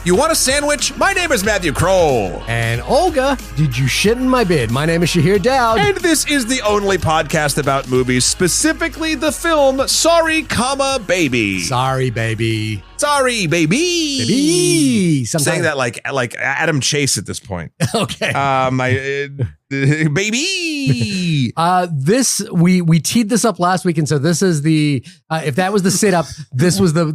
You want a sandwich? My name is Matthew Kroll. And Olga, did you shit in my bid? My name is Shahir Dowd. And this is the only podcast about movies, specifically the film Sorry, Baby. Sorry, baby. Sorry, baby. Baby. Sometimes. Saying that like Adam Chase at this point. Okay. Baby. We teed this up last week, and so this is the if that was the setup, this was the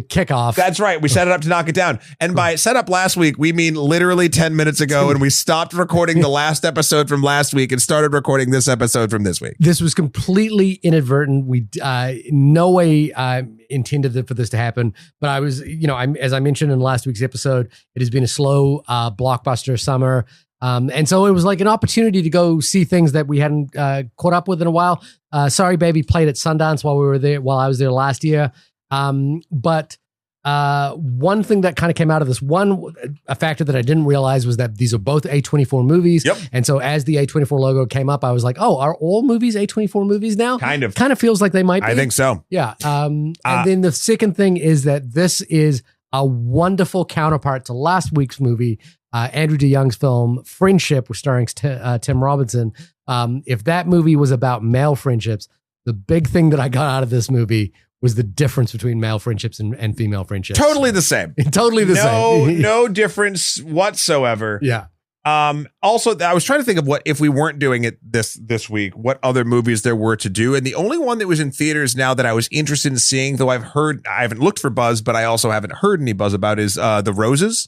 kickoff. That's right. We set it up to knock it down. And by set up last week, we mean literally 10 minutes ago, and we stopped recording the last episode from last week and started recording this episode from this week. This was completely inadvertent. We no way intended for this to happen, but I was, as I mentioned in last week's episode, it has been a slow blockbuster summer. And so it was like an opportunity to go see things that we hadn't caught up with in a while. Sorry, Baby played at Sundance while I was there last year. But one thing that kind of came out of this, a factor that I didn't realize was that these are both A24 movies. Yep. And so as the A24 logo came up, I was like, oh, are all movies A24 movies now? Kind of feels like they might be. I think so. Yeah. And then the second thing is that this is a wonderful counterpart to last week's movie, Andrew DeYoung's film Friendship, starring Tim Robinson. If that movie was about male friendships, the big thing that I got out of this movie was the difference between male friendships and female friendships. Totally the same. Totally the same. No difference whatsoever. Yeah. Also, I was trying to think of what, if we weren't doing it this week, what other movies there were to do. And the only one that was in theaters now that I was interested in seeing, though I haven't looked for buzz, but I also haven't heard any buzz about, is The Roses.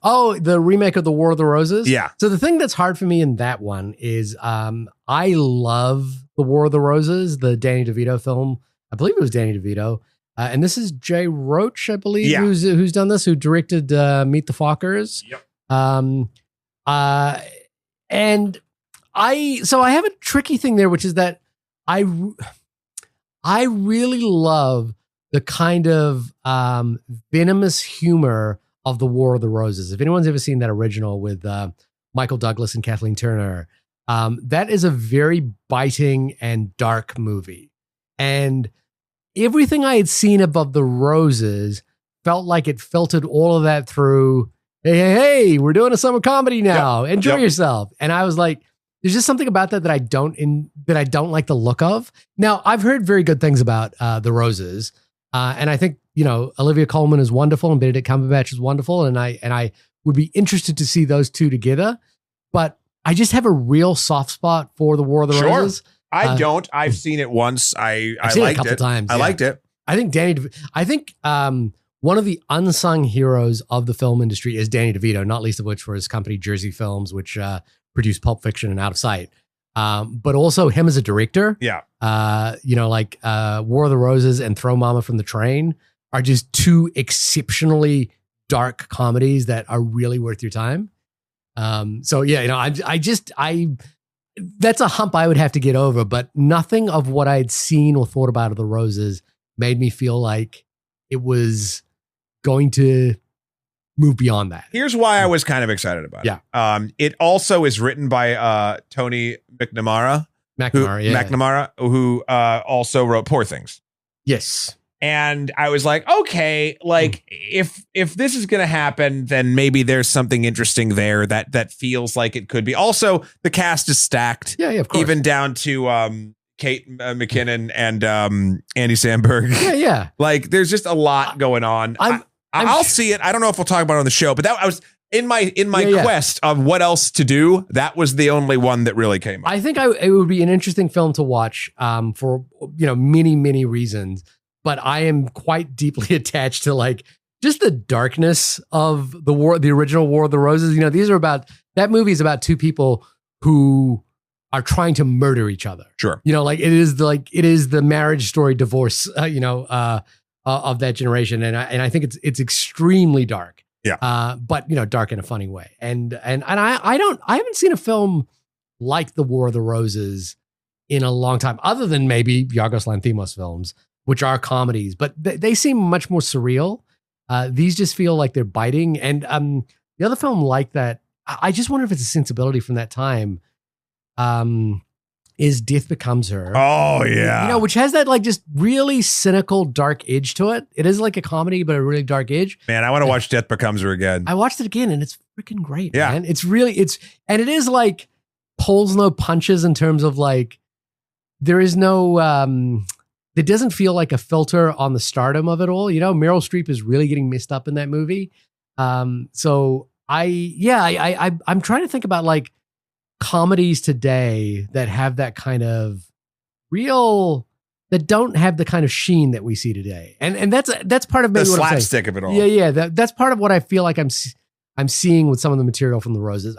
Oh, the remake of The War of the Roses? Yeah. So the thing that's hard for me in that one is I love The War of the Roses, the Danny DeVito film. I believe it was Danny DeVito. And this is Jay Roach, I believe, who's done this, who directed Meet the Fockers. Yep. And so I have a tricky thing there, which is that I really love the kind of venomous humor of The War of the Roses. If anyone's ever seen that original with Michael Douglas and Kathleen Turner, that is a very biting and dark movie. And everything I had seen above The Roses felt like it filtered all of that through, hey, we're doing a summer comedy now. Yep. Enjoy yourself. And I was like, there's just something about that I don't like the look of. Now, I've heard very good things about The Roses. And I think, Olivia Colman is wonderful and Benedict Cumberbatch is wonderful. And I would be interested to see those two together. But I just have a real soft spot for The War of the Roses. I don't. I've seen it once. I seen liked it a couple times. I liked it. I think one of the unsung heroes of the film industry is Danny DeVito, not least of which for his company Jersey Films, which produced Pulp Fiction and Out of Sight. But also him as a director. Yeah. War of the Roses and Throw Mama from the Train are just two exceptionally dark comedies that are really worth your time. That's a hump I would have to get over, but nothing of what I'd seen or thought about of The Roses made me feel like it was going to move beyond that. Here's why I was kind of excited about it. Yeah. It also is written by Tony McNamara, who also wrote Poor Things. Yes. And I was like, okay, if this is going to happen, then maybe there's something interesting there that feels like it could be. Also, the cast is stacked. Yeah, of course. Even down to Kate McKinnon and Andy Samberg. Yeah. There's just a lot going on. I'll see it. I don't know if we'll talk about it on the show, but I was in my quest of what else to do. That was the only one that really came up. I think it would be an interesting film to watch for many, many reasons. But I am quite deeply attached to just the darkness of the original War of the Roses. That movie is about two people who are trying to murder each other. Sure. It is the marriage story divorce, of that generation. And I think it's extremely dark. Yeah. But dark in a funny way. And I haven't seen a film like The War of the Roses in a long time, other than maybe Yorgos Lanthimos films, which are comedies, but they seem much more surreal. These just feel like they're biting. And the other film like that, I just wonder if it's a sensibility from that time. is Death Becomes Her. Oh yeah. You know, which has that like just really cynical, dark edge to it. It is like a comedy, but a really dark edge. Man, I want to watch Death Becomes Her again. I watched it again and it's freaking great, Yeah. man. And it is like pulls no punches in terms of like, there is no, it doesn't feel like a filter on the stardom of it all. You know, Meryl Streep is really getting messed up in that movie. So I'm trying to think about like comedies today that have that kind of that don't have the kind of sheen that we see today. And that's part of maybe the what I'm saying. slapstick of it all. Yeah. That's part of what I feel like I'm seeing with some of the material from The Roses.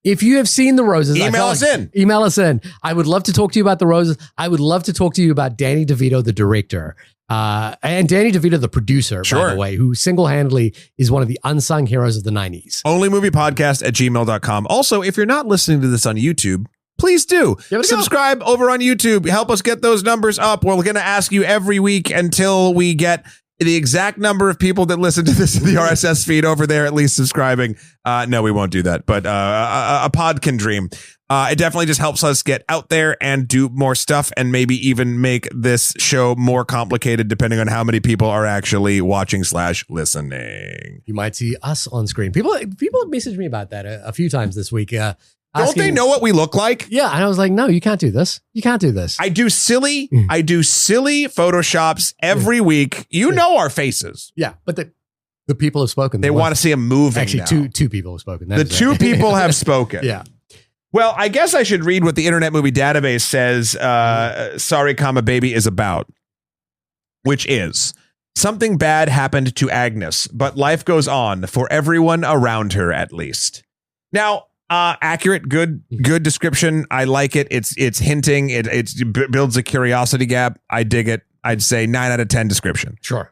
If you have seen The Roses, Email us in. I would love to talk to you about The Roses. I would love to talk to you about Danny DeVito, the director, and Danny DeVito, the producer, by the way, who single-handedly is one of the unsung heroes of the 90s. Onlymoviepodcast@gmail.com. Also, if you're not listening to this on YouTube, please do subscribe over on YouTube. Help us get those numbers up. We're going to ask you every week until we get the exact number of people that listen to this in the RSS feed over there, at least subscribing. No, we won't do that, but a pod can dream. It definitely just helps us get out there and do more stuff and maybe even make this show more complicated depending on how many people are actually watching / listening. You might see us on screen. People have messaged me about that a few times this week. Don't they know what we look like? Yeah. And I was like, no, you can't do this. You can't do this. I do silly Photoshops every week. You know our faces. Yeah. But the people have spoken. They want to see them moving. Actually, two people have spoken. The two people have spoken. Yeah. Well, I guess I should read what the Internet Movie Database says Sorry, Baby is about, which is something bad happened to Agnes, but life goes on for everyone around her, at least. Now, accurate, good description. I like it. It's hinting. It builds a curiosity gap. I dig it. I'd say 9 out of 10 description. Sure.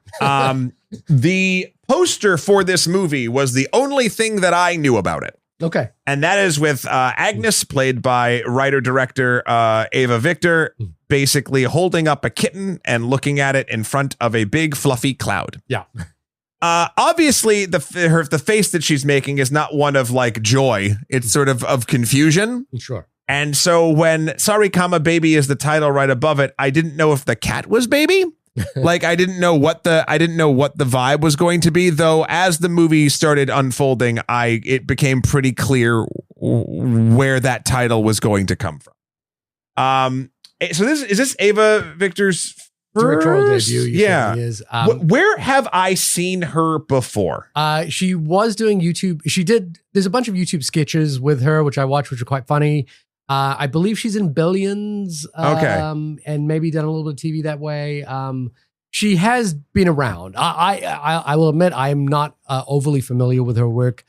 The poster for this movie was the only thing that I knew about it. Okay. And that is with Agnes, played by writer-director Ava Victor, basically holding up a kitten and looking at it in front of a big fluffy cloud. Yeah. Obviously, the face that she's making is not one of like joy. It's sort of confusion. Sure. And so when Sorry, Baby is the title right above it, I didn't know if the cat was baby. Like I didn't know what the vibe was going to be, though. As the movie started unfolding, it became pretty clear where that title was going to come from. So is this Ava Victor's directorial debut? Yeah. Is. Where have I seen her before? She was doing YouTube. There's a bunch of YouTube sketches with her, which I watched, which are quite funny. I believe she's in Billions. And maybe done a little bit of TV that way. She has been around. I will admit I am not overly familiar with her work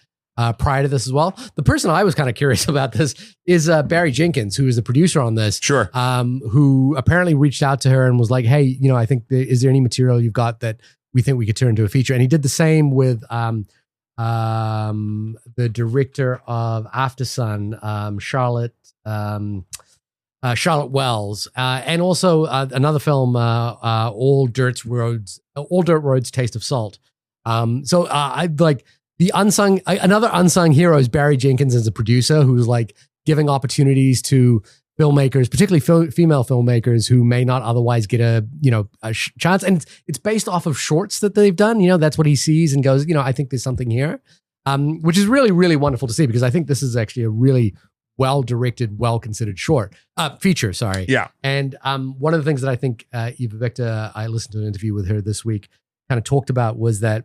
prior to this as well. The person I was kind of curious about this is Barry Jenkins, who is the producer on this. Sure. Who apparently reached out to her and was like, hey, I think is there any material you've got that we think we could turn into a feature? And he did the same with the director of Aftersun, Charlotte Wells, and also another film, All Dirt Roads Taste of Salt. So I like another unsung hero is Barry Jenkins as a producer who's like giving opportunities to filmmakers, particularly female filmmakers who may not otherwise get a chance. And it's based off of shorts that they've done. That's what he sees and goes, I think there's something here, which is really, really wonderful to see, because I think this is actually a really well-directed, well-considered feature, sorry. Yeah. And one of the things that I think Eva Victor, I listened to an interview with her this week, kind of talked about was that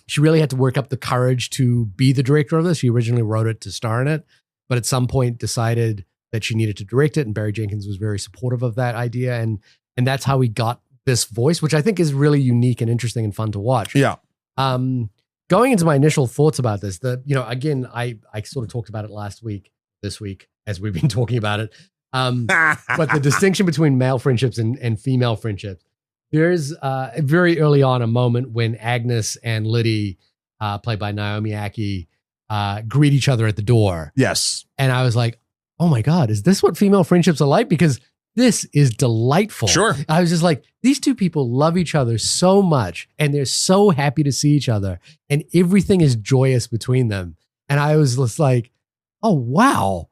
she really had to work up the courage to be the director of this. She originally wrote it to star in it, but at some point decided that she needed to direct it, and Barry Jenkins was very supportive of that idea, and that's how we got this voice, which I think is really unique and interesting and fun to watch. Yeah. Going into my initial thoughts about this, again, I sort of talked about it this week, as we've been talking about it. But the distinction between male friendships and female friendships, there's very early on a moment when Agnes and Liddy, played by Naomi Ackie, greet each other at the door. Yes. And I was like, oh my God, is this what female friendships are like? Because this is delightful. Sure. I was just like, these two people love each other so much, and they're so happy to see each other, and everything is joyous between them. And I was just like, oh, wow.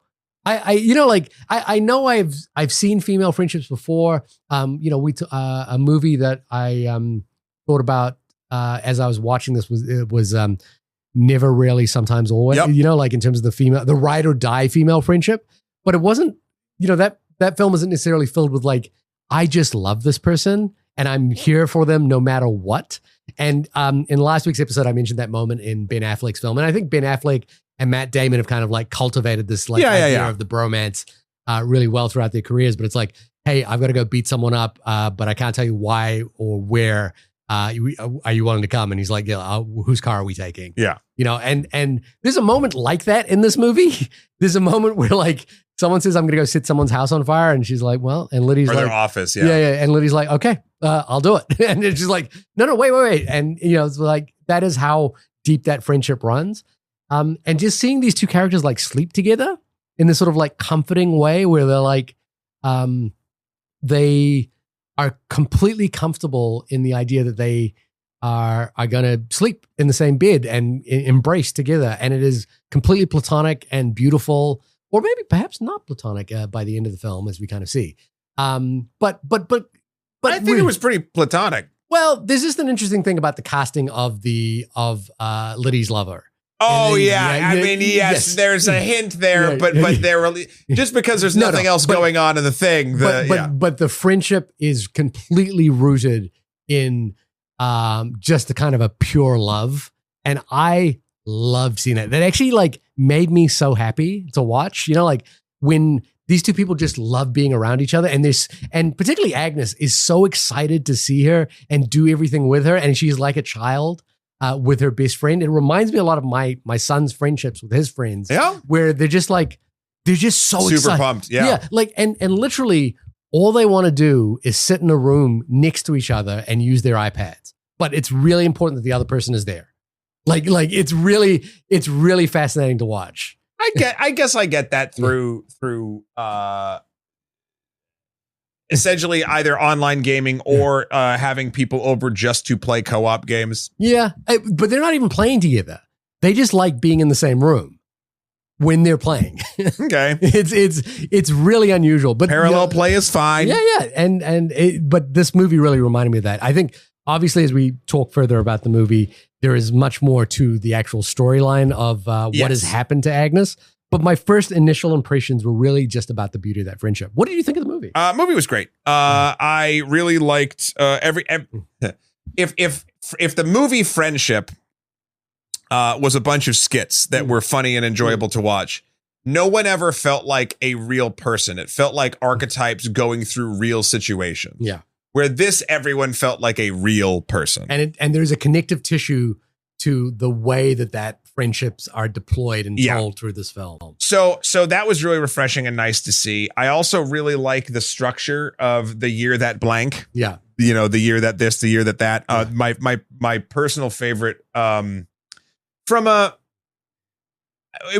I know I've seen female friendships before. A movie that I thought about as I was watching this was Never, Rarely, Sometimes, Always. Yep. Like in terms of the ride or die female friendship, but it wasn't. That film isn't necessarily filled with like, I just love this person and I'm here for them no matter what. And in last week's episode, I mentioned that moment in Ben Affleck's film, and I think Ben Affleck and Matt Damon have kind of like cultivated this like idea of the bromance really well throughout their careers. But it's like, hey, I've got to go beat someone up, but I can't tell you why or where. Are you wanting to come? And he's like, yeah, whose car are we taking? Yeah. And there's a moment like that in this movie. There's a moment where like someone says, I'm going to go set someone's house on fire. And she's like, well, and Liddy's like, their office. Yeah. Yeah. And Liddy's like, okay, I'll do it. And it's just like, no, wait. And it's like, that is how deep that friendship runs. And just seeing these two characters like sleep together in this sort of like comforting way where they're like, they are completely comfortable in the idea that they are going to sleep in the same bed and embrace together. And it is completely platonic and beautiful, or maybe perhaps not platonic by the end of the film, as we kind of see. But I think it was pretty platonic. Well, there's just an interesting thing about the casting of Liddy's lover. Oh then, yeah. I mean, yes, there's a hint there, but they're really just because there's nothing else going on in the thing. But the friendship is completely rooted in just a kind of a pure love, and I love seeing it. That actually like made me so happy to watch. Like when these two people just love being around each other, and particularly Agnes is so excited to see her and do everything with her, and she's like a child. With her best friend. It reminds me a lot of my son's friendships with his friends. Yeah. Where they're just so super excited. Pumped. Yeah. Yeah. Like, and literally all they want to do is sit in a room next to each other and use their iPads. But it's really important that the other person is there. Like it's really fascinating to watch. I guess I get that through essentially either online gaming or having people over just to play co-op games. Yeah, but they're not even playing together. They just like being in the same room when they're playing. Okay. It's really unusual. But parallel play is fine. Yeah. But this movie really reminded me of that. I think obviously as we talk further about the movie, there is much more to the actual storyline of what has happened to Agnes. But my first initial impressions were really just about the beauty of that friendship. What did you think of the movie? Movie was great. I really liked if the movie Friendship was a bunch of skits that were funny and enjoyable to watch, no one ever felt like a real person. It felt like archetypes going through real situations. Yeah. Where this, everyone felt like a real person. And there's a connective tissue to the way that friendships are deployed and told through this film. So that was really refreshing and nice to see. I also really like the structure of the year that blank. Yeah. The year that this, the year that. My personal favorite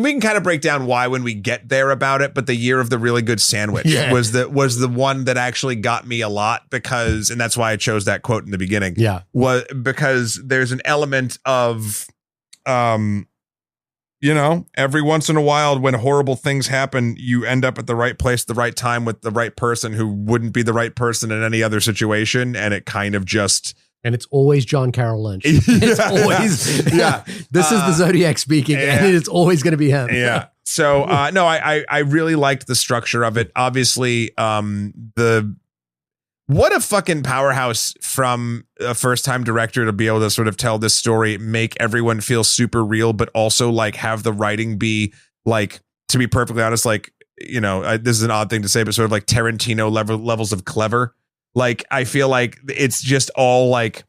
we can kind of break down why when we get there about it, but the year of the really good sandwich was the one that actually got me a lot because, and that's why I chose that quote in the beginning. Yeah. Was because there's an element of, every once in a while when horrible things happen, you end up at the right place, at the right time with the right person who wouldn't be the right person in any other situation. And it kind of just... And it's always John Carroll Lynch. It's always, this is the Zodiac speaking, and it's always going to be him. Yeah. So, no, I really liked the structure of it. Obviously, what a fucking powerhouse from a first-time director to be able to sort of tell this story, make everyone feel super real, but also like have the writing be like, to be perfectly honest, like, this is an odd thing to say, but sort of like Tarantino levels of clever. Like, I feel like it's just all like,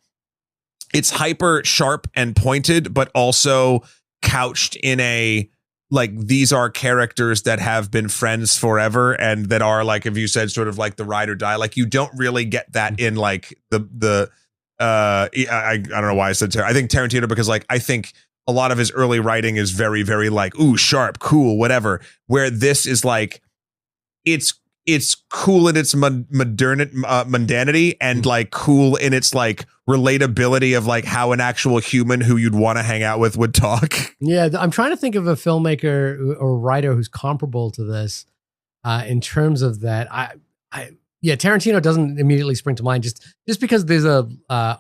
it's hyper sharp and pointed, but also couched in a, like, these are characters that have been friends forever and that are, like, if you said sort of like the ride or die, like you don't really get that in like I don't know why I said I think Tarantino, because like, I think a lot of his early writing is very, very like, ooh, sharp, cool, whatever, where this is like, it's cool in its mundanity and like cool in its like relatability of like how an actual human who you'd want to hang out with would talk. Yeah, I'm trying to think of a filmmaker or writer who's comparable to this in terms of that. Yeah, Tarantino doesn't immediately spring to mind just because there's a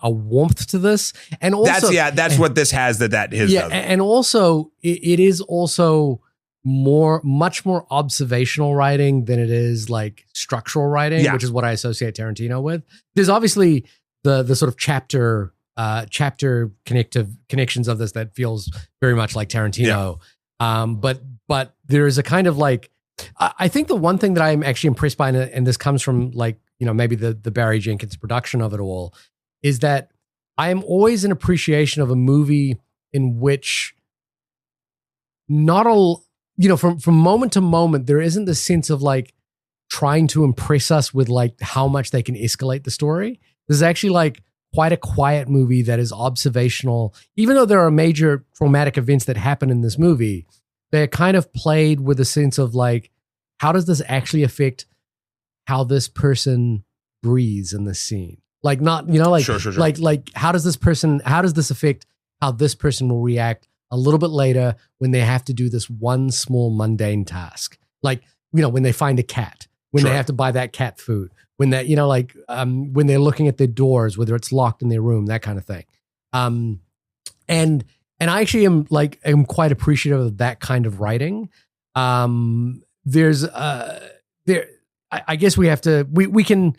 warmth to this, and also that's what this has that his doesn't. And also it is also much more observational writing than it is like structural writing, which is what I associate Tarantino with. There's obviously the sort of chapter connections of this that feels very much like Tarantino. But there is a kind of like, I think the one thing that I'm actually impressed by, and this comes from like, maybe the Barry Jenkins production of it all, is that I am always in appreciation of a movie in which from moment to moment, there isn't the sense of like trying to impress us with like how much they can escalate the story. This is actually like quite a quiet movie that is observational. Even though there are major traumatic events that happen in this movie, they're kind of played with a sense of like, how does this actually affect how this person breathes in this scene? Like not, like, sure. like how does this affect how this person will react a little bit later when they have to do this one small mundane task? Like, when they find a cat, when they have to buy that cat food, when that, when they're looking at their doors, whether it's locked in their room, that kind of thing. And I actually am quite appreciative of that kind of writing. I guess we have to, we can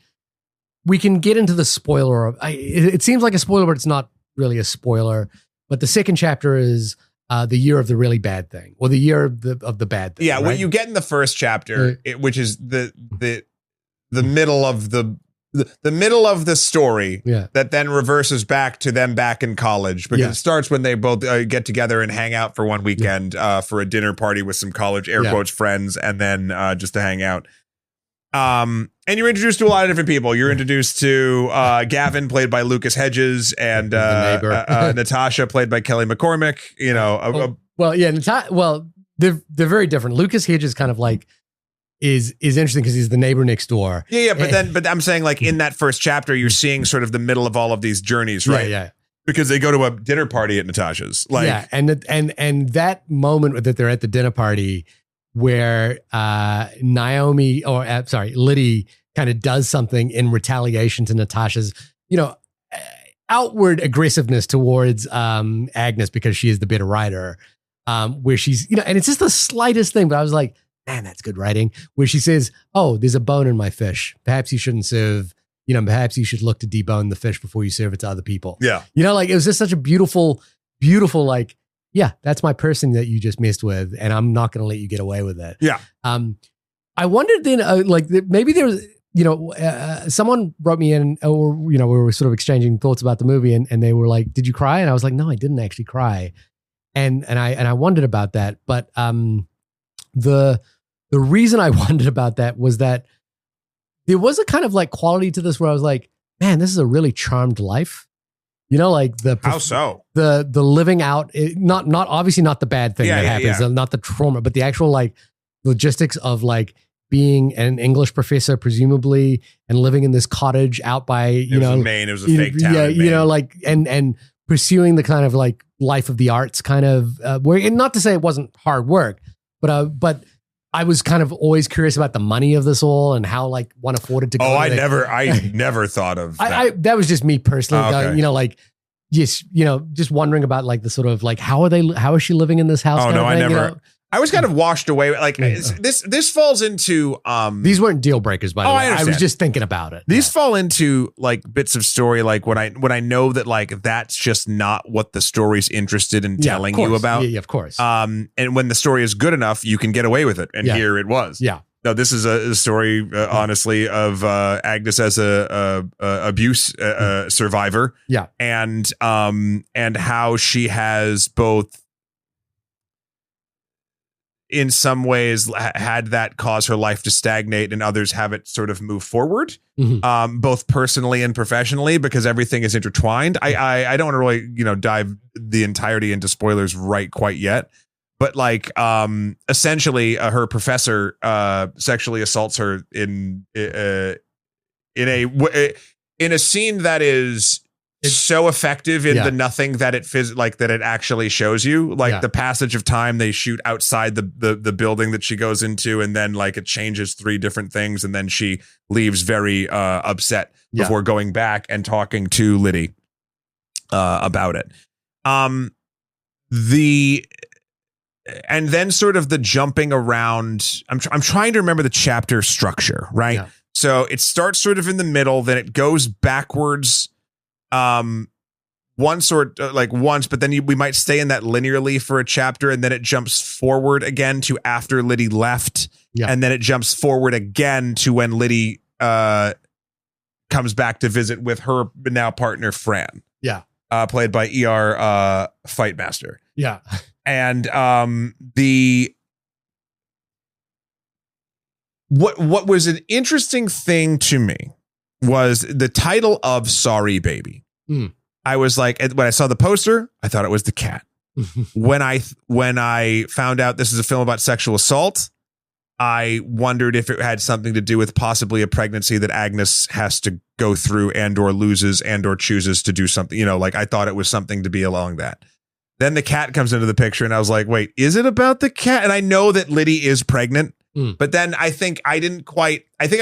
get into the spoiler of, it seems like a spoiler, but it's not really a spoiler. But the second chapter is the year of the really bad thing, or the year of the bad thing. Yeah, right? what you get in the first chapter, which is the middle of the middle of the story, that then reverses back to them back in college, because it starts when they both get together and hang out for one weekend for a dinner party with some college air quotes friends, and then just to hang out. And you're introduced to a lot of different people. You're introduced to Gavin, played by Lucas Hedges, and Natasha, played by Kelly McCormick. They're very different. Lucas Hedges kind of like is interesting because he's the neighbor next door. But I'm saying like in that first chapter, you're seeing sort of the middle of all of these journeys, right? Yeah. Because they go to a dinner party at Natasha's. And that moment that they're at the dinner party where Liddy kind of does something in retaliation to Natasha's, outward aggressiveness towards Agnes because she is the better writer, where she's, and it's just the slightest thing, but I was like, man, that's good writing, where she says, oh, there's a bone in my fish. Perhaps you shouldn't serve, perhaps you should look to debone the fish before you serve it to other people. Yeah. It was just such a beautiful, like, yeah, that's my person that you just messed with, and I'm not going to let you get away with it. Yeah. I wondered then, maybe there was, someone wrote me in, or, we were sort of exchanging thoughts about the movie, and they were like, did you cry? And I was like, no, I didn't actually cry. And I wondered about that. But the reason I wondered about that was that there was a kind of like quality to this where I was like, man, this is a really charmed life. How so? The living out, not obviously not the bad thing that happens, not the trauma, but the actual like logistics of like being an English professor, presumably, and living in this cottage out by, Maine. It was a fake town. And pursuing the kind of like life of the arts kind of, where, not to say it wasn't hard work, but I was kind of always curious about the money of this all and how like one afforded to go. I never thought of that. That was just me personally, okay. just wondering about like the sort of like, how is she living in this house? Oh no, I never. I was kind of washed away. Like this falls into these weren't deal breakers, by the way. I was just thinking about it. These fall into like bits of story, like when I know that like that's just not what the story's interested in telling you about. Yeah, of course. And when the story is good enough, you can get away with it. And here it was. Yeah. No, this is a story, honestly, of Agnes as a abuse survivor. Yeah, and how she has both, in some ways, had that cause her life to stagnate, and others have it sort of move forward, both personally and professionally, because everything is intertwined. I don't want to really dive the entirety into spoilers right quite yet. but like essentially her professor sexually assaults her in a scene that is so effective in the nothing that it that it actually shows you, like the passage of time. They shoot outside the building that she goes into, and then like it changes 3 different things, and then she leaves very upset before going back and talking to Liddy about it. And then sort of the jumping around. I'm trying to remember the chapter structure, right? Yeah. So it starts sort of in the middle, then it goes backwards once, but then we might stay in that linearly for a chapter, and then it jumps forward again to after Liddy left, and then it jumps forward again to when Liddy comes back to visit with her now partner Fran, played by ER Fightmaster, and what was an interesting thing to me was the title of Sorry Baby. I was like, when I saw the poster, I thought it was the cat. When I found out this is a film about sexual assault, I wondered if it had something to do with possibly a pregnancy that Agnes has to go through and or loses and or chooses to do something, like I thought it was something to be along that. Then the cat comes into the picture and I was like, wait, is it about the cat? And I know that Liddy is pregnant. But then I think I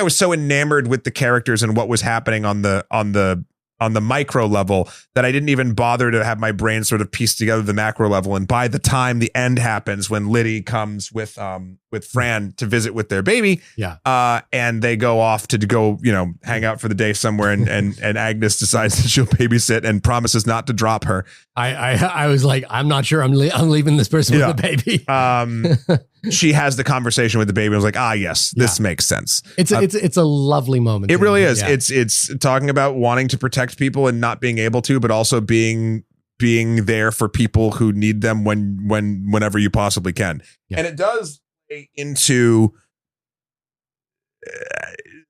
was so enamored with the characters and what was happening on the micro level that I didn't even bother to have my brain sort of piece together the macro level. And by the time the end happens, when Liddy comes with Fran to visit with their baby, and they go off to go, hang out for the day somewhere, and Agnes decides that she'll babysit and promises not to drop her. I was like, I'm not sure I'm leaving this person with the baby. She has the conversation with the baby and was like, yes, this makes sense. It's a lovely moment. It really is. It's talking about wanting to protect people and not being able to, but also being there for people who need them whenever you possibly can. And it does play into,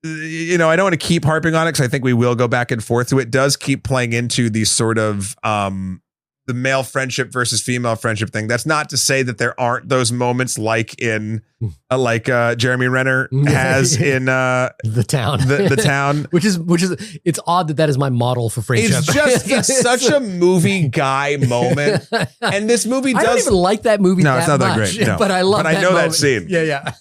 I don't want to keep harping on it because I think we will go back and forth to it. It does keep playing into these sort of the male friendship versus female friendship thing. That's not to say that there aren't those moments like in Jeremy Renner has in The Town, the Town, which is it's odd that is my model for friendship. It's such a movie guy moment, and this movie does. I don't even like that movie. No, it's not that great. No. But I love. But I know that scene. Yeah.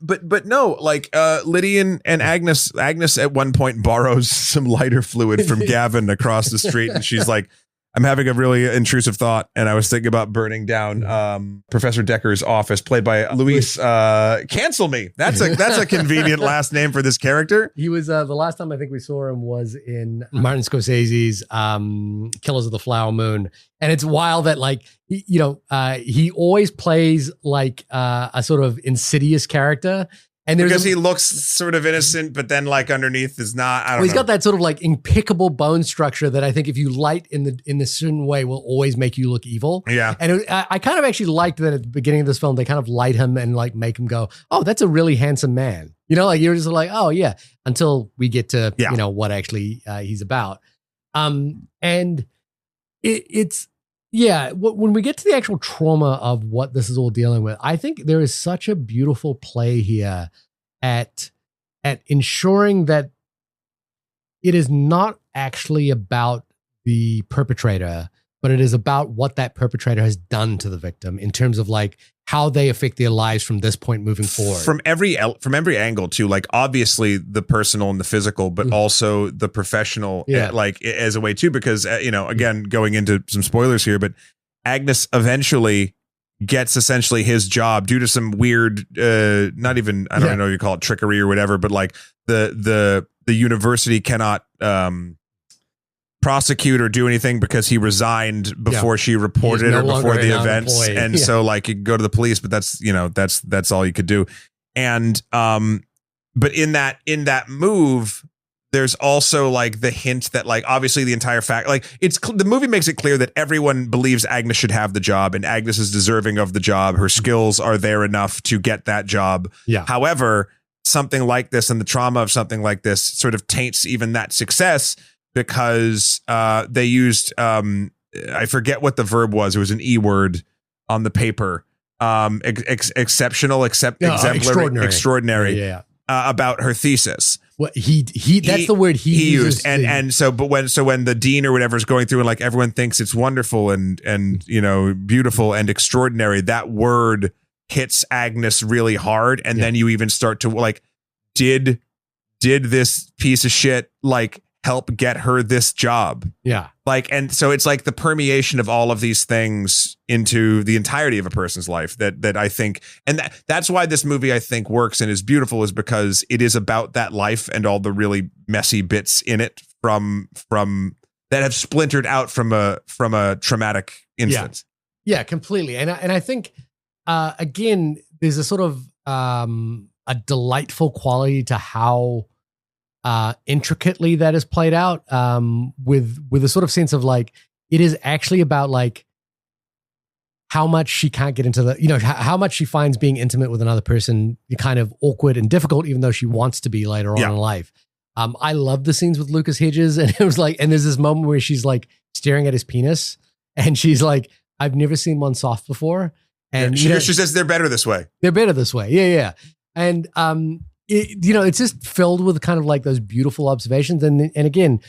But no, like Liddy and Agnes at one point borrows some lighter fluid from Gavin across the street, and she's like, I'm having a really intrusive thought, and I was thinking about burning down Professor Decker's office, played by Luis. Cancel me. That's a convenient last name for this character. He was the last time I think we saw him was in Martin Scorsese's Killers of the Flower Moon, and it's wild that he always plays like a sort of insidious character. And because he looks sort of innocent, but then like underneath is not. I don't know. He's got that sort of like impeccable bone structure that I think if you light in the certain way will always make you look evil. Yeah. And I kind of actually liked that at the beginning of this film, they kind of light him and like make him go, oh, that's a really handsome man. Like you're just like, oh yeah, until we get to, what actually he's about. And it's when we get to the actual trauma of what this is all dealing with, I think there is such a beautiful play here at ensuring that it is not actually about the perpetrator, but it is about what that perpetrator has done to the victim in terms of like how they affect their lives from this point moving forward. From every angle too, like obviously the personal and the physical, but also the professional, like as a way too, because again, going into some spoilers here, but Agnes eventually gets essentially his job due to some weird, not even, I don't even know what you call it, trickery or whatever, but like the university cannot prosecute or do anything because he resigned before she reported or before the events. And so like you can go to the police, but that's all you could do. And, but in that move, there's also like the hint that like, obviously the entire fact, like the movie makes it clear that everyone believes Agnes should have the job and Agnes is deserving of the job. Her skills are there enough to get that job. Yeah. However, something like this and the trauma of something like this sort of taints even that success because they used, I forget what the verb was. It was an E word on the paper. exceptional, extraordinary Yeah. about her thesis. What that's the word he used. And so when the dean or whatever is going through and like everyone thinks it's wonderful and beautiful and extraordinary, that word hits Agnes really hard. And then you even start to like, did this piece of shit like help get her this job? Yeah. Like, and so it's like the permeation of all of these things into the entirety of a person's life that I think, and that's why this movie I think works and is beautiful, is because it is about that life and all the really messy bits in it from that have splintered out from a traumatic instance. Yeah, completely. And I think again, there's a sort of a delightful quality to how intricately that is played out, with a sort of sense of like, it is actually about like how much she can't get into how much she finds being intimate with another person kind of awkward and difficult, even though she wants to be later on in life. I love the scenes with Lucas Hedges, and it was like, and there's this moment where she's like staring at his penis and she's like, I've never seen one soft before. And she says they're better this way. They're better this way. Yeah. And it's just filled with kind of like those beautiful observations. And again,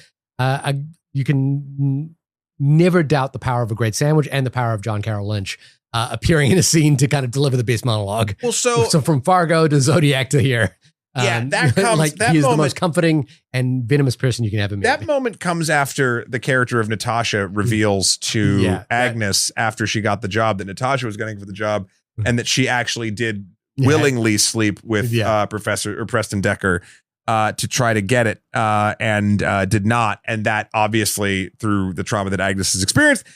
you can never doubt the power of a great sandwich and the power of John Carroll Lynch appearing in a scene to kind of deliver the best monologue. Well, so from Fargo to Zodiac to here. That comes like that he is moment, the most comforting and venomous person you can ever meet. That moment comes after the character of Natasha reveals to Agnes after she got the job that Natasha was getting for the job, and that she actually did willingly sleep with Professor or Preston Decker to try to get it, and did not. And that obviously, through the trauma that Agnes has experienced,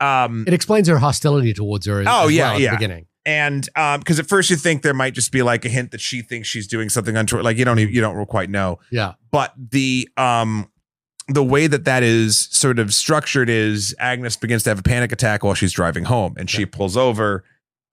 it explains her hostility towards her. At the beginning. And because at first you think there might just be like a hint that she thinks she's doing something untoward, like you don't quite know. Yeah. But the way that is sort of structured is Agnes begins to have a panic attack while she's driving home, and she pulls over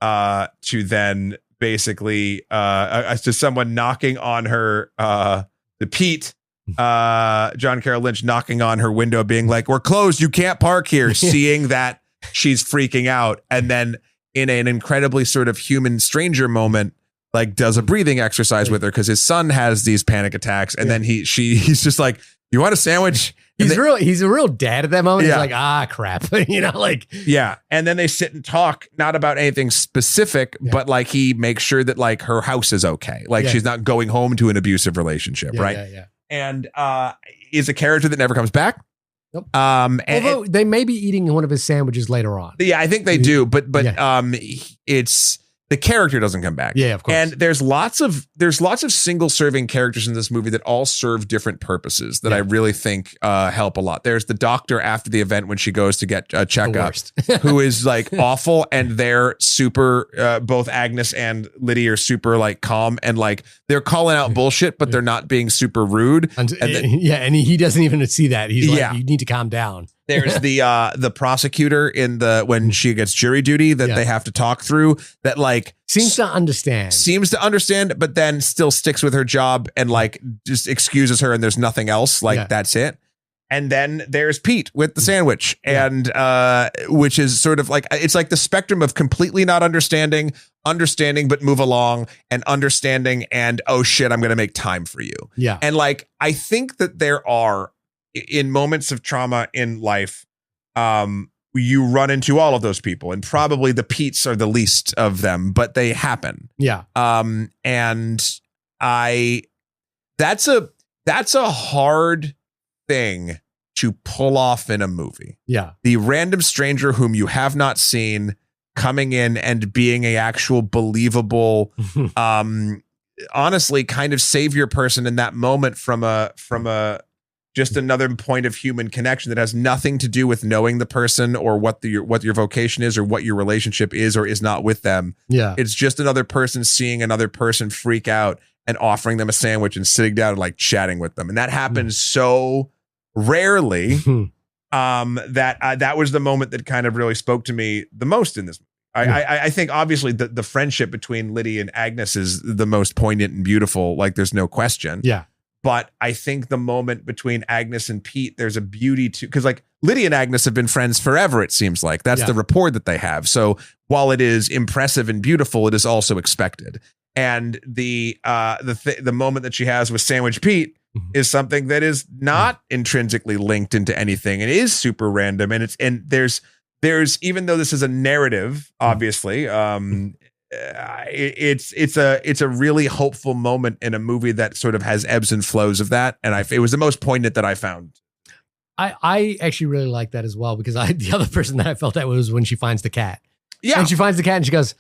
to then basically to someone knocking on her, the Pete, John Carroll Lynch knocking on her window, being like, "We're closed, you can't park here." Seeing that she's freaking out, and then in an incredibly sort of human stranger moment, like does a breathing exercise with her because his son has these panic attacks, and then he's just like, "You want a sandwich?" He's a real dad at that moment. He's like, crap. And then they sit and talk, not about anything specific, but like he makes sure that like her house is okay. Like she's not going home to an abusive relationship. Right. Yeah. And is a character that never comes back. Nope. Although they may be eating one of his sandwiches later on. Yeah, I think they do. But it's the character doesn't come back. Yeah, of course. And there's lots of single serving characters in this movie that all serve different purposes that I really think help a lot. There's the doctor after the event when she goes to get a checkup, who is like awful, and they're super. Both Agnes and Liddy are super like calm, and like they're calling out bullshit, but they're not being super rude. And he doesn't even see that. He's like, you need to calm down. There's the prosecutor when she gets jury duty that they have to talk through, that like seems to understand, but then still sticks with her job and like just excuses her, and there's nothing else. Like that's it. And then there's Pete with the sandwich, and which is sort of like, it's like the spectrum of completely not understanding but move along, and understanding and, oh shit, I'm gonna make time for you. Yeah. And like I think that there are, in moments of trauma in life, you run into all of those people, and probably the Petes are the least of them, but they happen. Yeah. And that's a hard thing to pull off in a movie. Yeah. The random stranger whom you have not seen coming in and being a actual believable, honestly kind of savior person in that moment from a just another point of human connection that has nothing to do with knowing the person or what your vocation is or what your relationship is or is not with them. Yeah. It's just another person seeing another person freak out and offering them a sandwich and sitting down and like chatting with them. And that happens so rarely that was the moment that kind of really spoke to me the most in this. I think obviously the friendship between Liddy and Agnes is the most poignant and beautiful. Like there's no question. Yeah. But I think the moment between Agnes and Pete, there's a beauty to, because like Lydia and Agnes have been friends forever, it seems like. That's the rapport that they have. So while it is impressive and beautiful, it is also expected. And the moment that she has with Sandwich Pete is something that is not intrinsically linked into anything. It is super random. And there's even though this is a narrative, obviously, it's a really hopeful moment in a movie that sort of has ebbs and flows of that. And it was the most poignant that I found. I actually really like that as well, because the other person that I felt that was when she finds the cat. Yeah. And she finds the cat and she goes,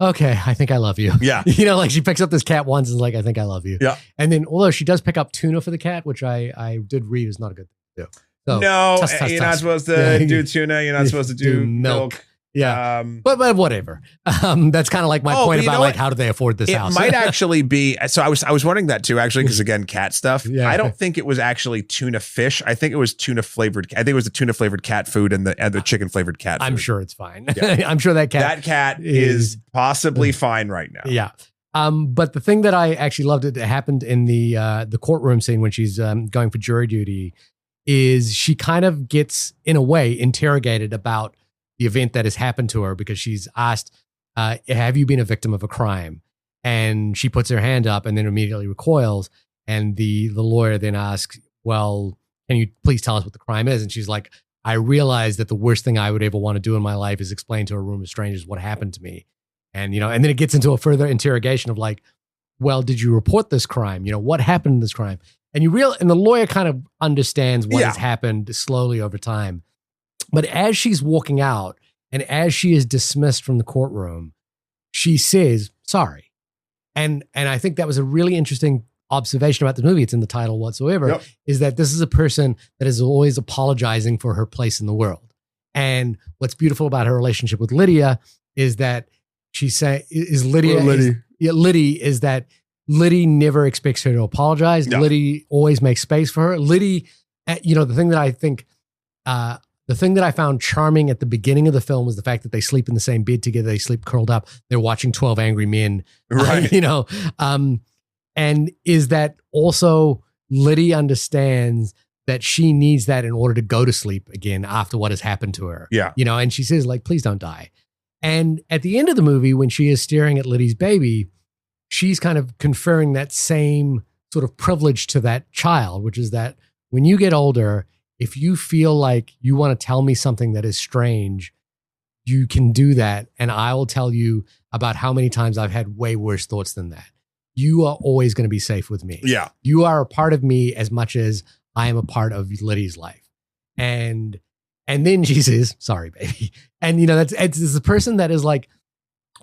okay, I think I love you. Yeah. You know, like she picks up this cat once and is like, I think I love you. Yeah. And then, although she does pick up tuna for the cat, which I did read is not a good thing to do. So, no, you're not supposed to do tuna. You're not supposed to do milk. Yeah. But whatever. That's kind of like my point about like, how do they afford this house? It might actually be. So I was wondering that too, actually, because again, cat stuff. Yeah. I don't think it was actually tuna fish. I think it was tuna flavored. I think it was the tuna flavored cat food and the chicken flavored cat food. I'm sure it's fine. Yeah. I'm sure that cat is possibly fine right now. Yeah. But the thing that I actually loved, it happened in the courtroom scene when she's going for jury duty, is she kind of gets, in a way, interrogated about the event that has happened to her, because she's asked, have you been a victim of a crime? And she puts her hand up and then immediately recoils. And the lawyer then asks, well, can you please tell us what the crime is? And she's like, I realized that the worst thing I would ever want to do in my life is explain to a room of strangers what happened to me. And, and then it gets into a further interrogation of like, well, did you report this crime? What happened in this crime? And and the lawyer kind of understands what has happened slowly over time. But as she's walking out and as she is dismissed from the courtroom, she says, sorry. And I think that was a really interesting observation about the movie. It's in the title whatsoever, is that this is a person that is always apologizing for her place in the world. And what's beautiful about her relationship with Lydia is that Liddy never expects her to apologize. No. Liddy always makes space for her. Liddy, the thing that I found charming at the beginning of the film was the fact that they sleep in the same bed together. They sleep curled up. They're watching 12 Angry Men, right? And is that also Liddy understands that she needs that in order to go to sleep again after what has happened to her. Yeah. And she says like, please don't die. And at the end of the movie, when she is staring at Liddy's baby, she's kind of conferring that same sort of privilege to that child, which is that when you get older, if you feel like you want to tell me something that is strange, you can do that. And I will tell you about how many times I've had way worse thoughts than that. You are always going to be safe with me. Yeah. You are a part of me as much as I am a part of Liddy's life. And then she says, sorry, baby. And, it's the person that is like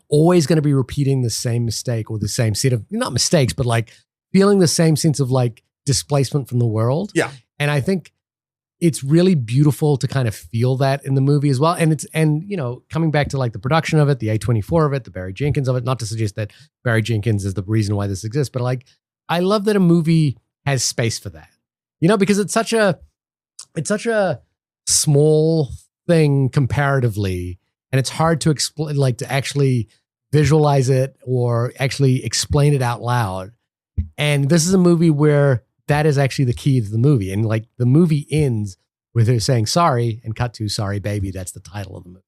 always going to be repeating the same mistake or the same set of, not mistakes, but like feeling the same sense of like displacement from the world. Yeah. And I think it's really beautiful to kind of feel that in the movie as well. And coming back to like the production of it, the A24 of it, the Barry Jenkins of it, not to suggest that Barry Jenkins is the reason why this exists, but like, I love that a movie has space for that, because it's such a small thing comparatively, and it's hard to explain, like to actually visualize it or actually explain it out loud. And this is a movie where that is actually the key to the movie. And like the movie ends with her saying sorry and cut to sorry, baby. That's the title of the movie.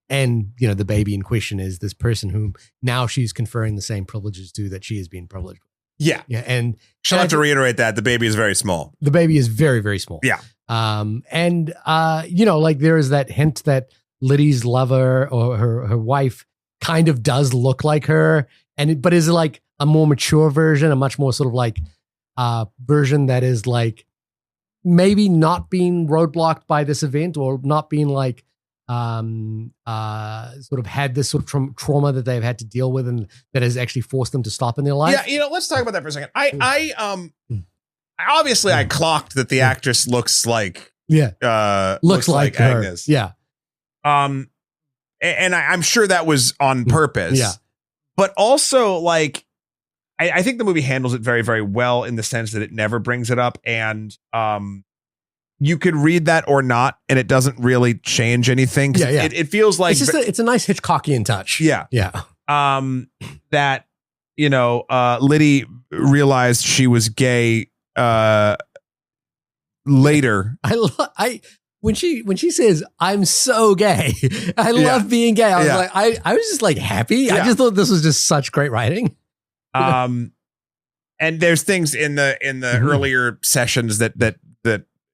And, the baby in question is this person whom now she's conferring the same privileges to that she has been privileged with. Yeah. Yeah. And she'll have to reiterate that the baby is very small. The baby is very, very small. Yeah. Like there is that hint that Liddy's lover or her wife kind of does look like her. But is it like a more mature version, a much more sort of like version that is like maybe not being roadblocked by this event or not being like sort of had this sort of trauma that they've had to deal with and that has actually forced them to stop in their life. Yeah, let's talk about that for a second. I obviously I clocked that the actress looks like looks like her. Agnes. Yeah. And I'm sure that was on purpose. Yeah. But also like I think the movie handles it very, very well in the sense that it never brings it up. And you could read that or not, and it doesn't really change anything. Yeah. It feels like it's a nice Hitchcockian touch. Yeah. Yeah. That, Liddy realized she was gay later. I when she says I'm so gay, I love being gay. I was like, I was just like happy. I just thought this was just such great writing. And there's things in the earlier sessions that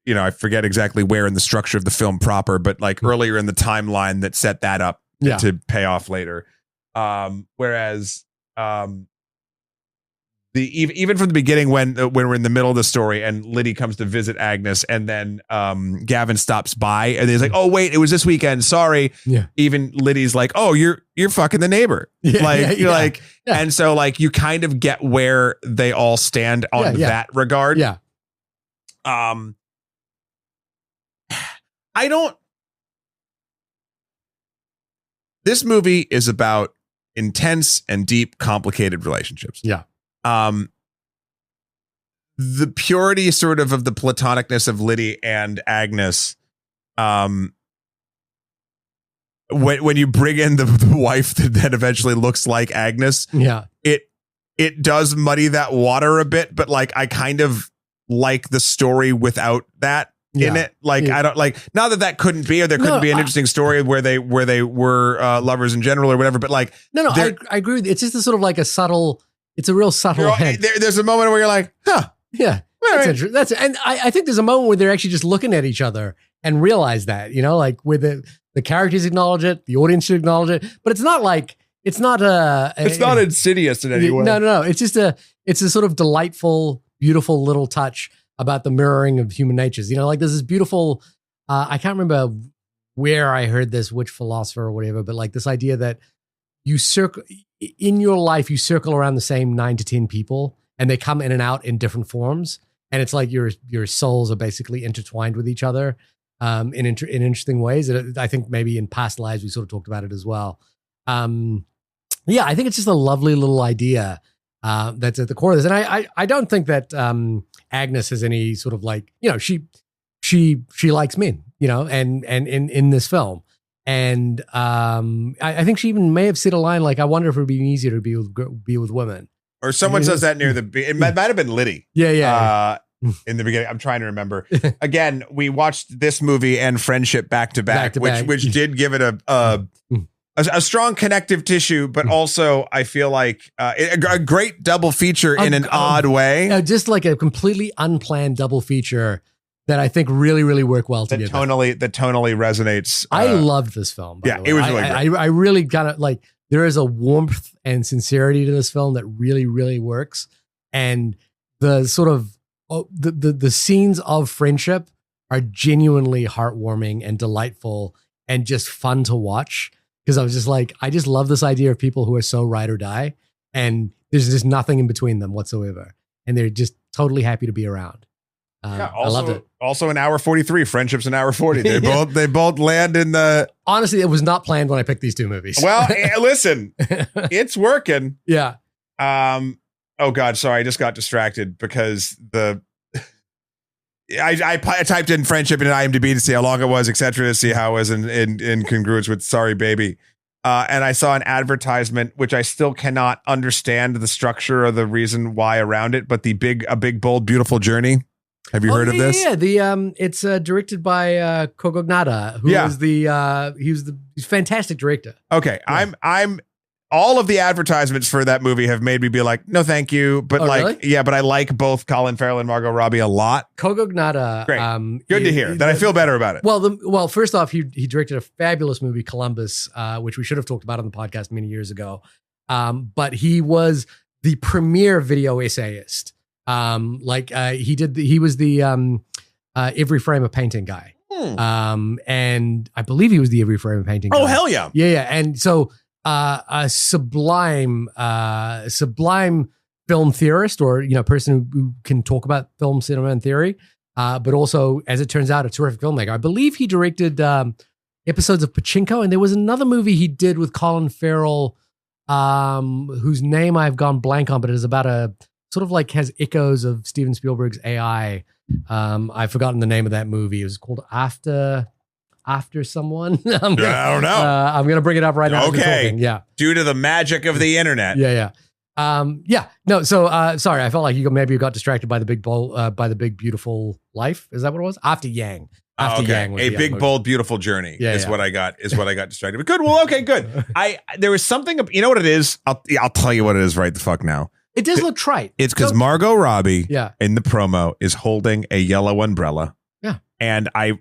I forget exactly where in the structure of the film proper, but like earlier in the timeline that set that up to pay off later. Whereas even from the beginning when we're in the middle of the story and Liddy comes to visit Agnes and then Gavin stops by and he's like, oh wait, it was this weekend, sorry. Even Liddy's like, oh, you're fucking the neighbor. And so like you kind of get where they all stand on that regard. This movie is about intense and deep, complicated relationships. The purity sort of the platonicness of Liddy and Agnes. When you bring in the wife that eventually looks like Agnes, it does muddy that water a bit, but like I kind of like the story without that in it. Like I don't like, not that couldn't be, or there couldn't be an interesting story where they were lovers in general or whatever, but like I agree with you. It's just a sort of like a subtle, it's a real subtle hint. There's a moment where you're like, huh. Yeah. That's and I think there's a moment where they're actually just looking at each other and realize that, like with the characters acknowledge it, the audience should acknowledge it, but it's not like, it's not insidious in any way. No. It's just it's a sort of delightful, beautiful little touch about the mirroring of human natures. Like there's this beautiful, I can't remember where I heard this, which philosopher or whatever, but like this idea that you circle in your life, you circle around the same 9 to 10 people and they come in and out in different forms. And it's like your souls are basically intertwined with each other in interesting ways. And I think maybe in past lives, we sort of talked about it as well. I think it's just a lovely little idea that's at the core of this. And I don't think that Agnes has any sort of like, she likes men, and in this film. And I think she even may have said a line like, I wonder if it would be easier to be with women. Or someone says that near it might have been Liddy. In the beginning, I'm trying to remember. Again, we watched this movie and Friendship back to back, which did give it a strong connective tissue, but also I feel like a great double feature in an odd way. Just like a completely unplanned double feature that I think really, really work well together. That tonally resonates. I loved this film. It was really great. I really got it. Like there is a warmth and sincerity to this film that really, really works. And the sort of the scenes of friendship are genuinely heartwarming and delightful and just fun to watch. Because I was just like, I just love this idea of people who are so ride or die, and there's just nothing in between them whatsoever, and they're just totally happy to be around. I loved it. Also, an hour 43, Friendship's an hour 40. They both land in the. Honestly, it was not planned when I picked these two movies. Well, listen, it's working. Yeah. Oh God, sorry, I just got distracted because I typed in Friendship in IMDb to see how long it was, etc., to see how it was in congruence with Sorry Baby. And I saw an advertisement, which I still cannot understand the structure or the reason why around it, but a big, bold, beautiful journey. Have you heard of this? Yeah. It's directed by Kogognada, who is he's a fantastic director. Okay. Yeah. I'm all of the advertisements for that movie have made me be like, no, thank you. But really? But I like both Colin Farrell and Margot Robbie a lot. Kogognada. Great. Good to hear that. I feel better about it. Well, first off, he directed a fabulous movie, Columbus, which we should have talked about on the podcast many years ago. But he was the premier video essayist. He was the Every Frame of Painting guy. And I believe he was the Every Frame of Painting guy. Oh, hell yeah. Yeah. And so a sublime film theorist, or person who can talk about film, cinema, and theory, but also, as it turns out, a terrific filmmaker. I believe he directed episodes of Pachinko, and there was another movie he did with Colin Farrell, whose name I've gone blank on, but it is about a sort of like has echoes of Steven Spielberg's AI. I've forgotten the name of that movie. It was called After Someone. I don't know. I'm going to bring it up right now. Okay. Yeah. Due to the magic of the internet. Yeah. Yeah, no. So, sorry, I felt like you got distracted by the big beautiful life. Is that what it was? After Yang. After Yang was a the big, movie. bold, beautiful journey Yeah, is yeah. what I got. Is what I got distracted. But good. Well, okay, good. There was something. You know what it is? I'll tell you what it is right the fuck now. It does look trite. It's because So- Margot Robbie Yeah. in the promo is holding a yellow umbrella. Yeah. And I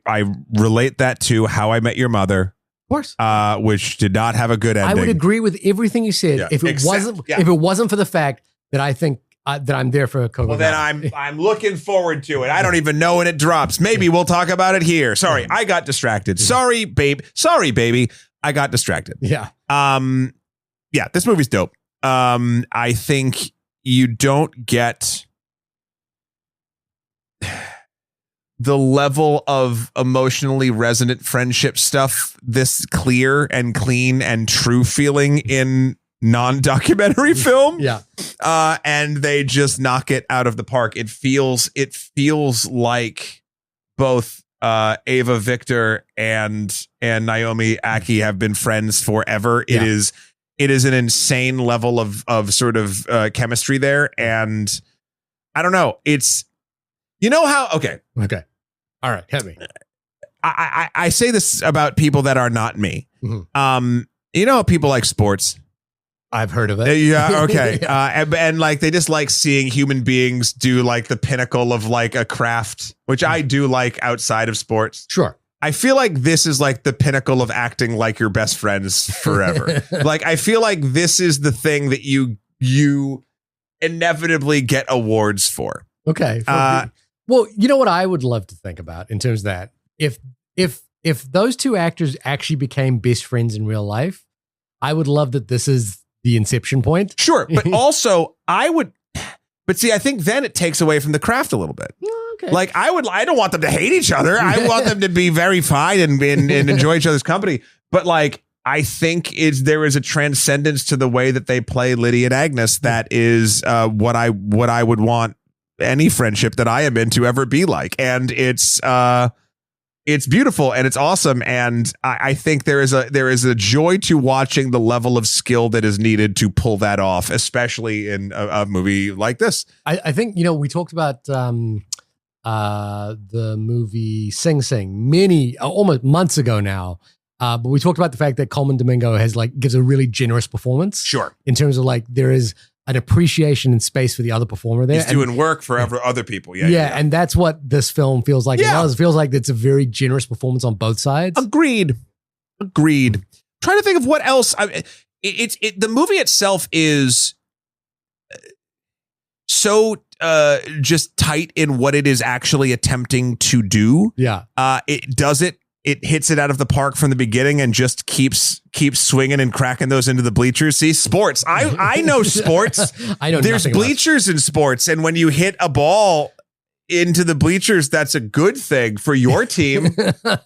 relate that to How I Met Your Mother, Of course. which did not have a good ending. I would agree with everything you said Yeah, if it wasn't for the fact that I think that I'm there for Coco. Well, then I'm looking forward to it. I don't even know when it drops. Maybe we'll talk about it here. Sorry, I got distracted. Sorry, babe. Sorry, baby. I got distracted. Yeah. Yeah, this movie's dope. I think you don't get the level of emotionally resonant friendship stuff this clear and clean and true feeling in non-documentary film. Yeah. And they just knock it out of the park. It feels like both Ava Victor and Naomi Aki have been friends forever. Yeah. It is an insane level of sort of chemistry there. And I don't know. It's, you know how, okay. All right. Hit me. I say this about people that are not me. Mhm. You know how people like sports? I've heard of it. Yeah, okay. And like they just like seeing human beings do like the pinnacle of like a craft, which I do like outside of sports. Sure. I feel like this is like the pinnacle of acting like your best friends forever. Like I feel like this is the thing that you inevitably get awards for. Okay. Well, you know what I would love to think about in terms of that? If those two actors actually became best friends in real life, I would love that this is the inception point. Sure, but also but see, I think then it takes away from the craft a little bit. Okay. Like I don't want them to hate each other. I want them to be very fine and enjoy each other's company. But like, I think there is a transcendence to the way that they play Lydia and Agnes that is what I would want any friendship that I am in to ever be like. And it's beautiful and it's awesome. And I think there is a joy to watching the level of skill that is needed to pull that off, especially in a movie like this. I think, we talked about the movie Sing Sing almost months ago now. But we talked about the fact that Coleman Domingo gives a really generous performance. Sure. In terms of there is an appreciation and space for the other performer there. He's doing work for other people. Yeah. And that's what this film feels like. Yeah. It feels like it's a very generous performance on both sides. Agreed. Trying to think of what else. The movie itself is so just tight in what it is actually attempting to do. Yeah. It hits it out of the park from the beginning and just keeps swinging and cracking those into the bleachers. See, sports. I know sports. I know there's nothing bleachers in sports, and when you hit a ball into the bleachers, that's a good thing for your team.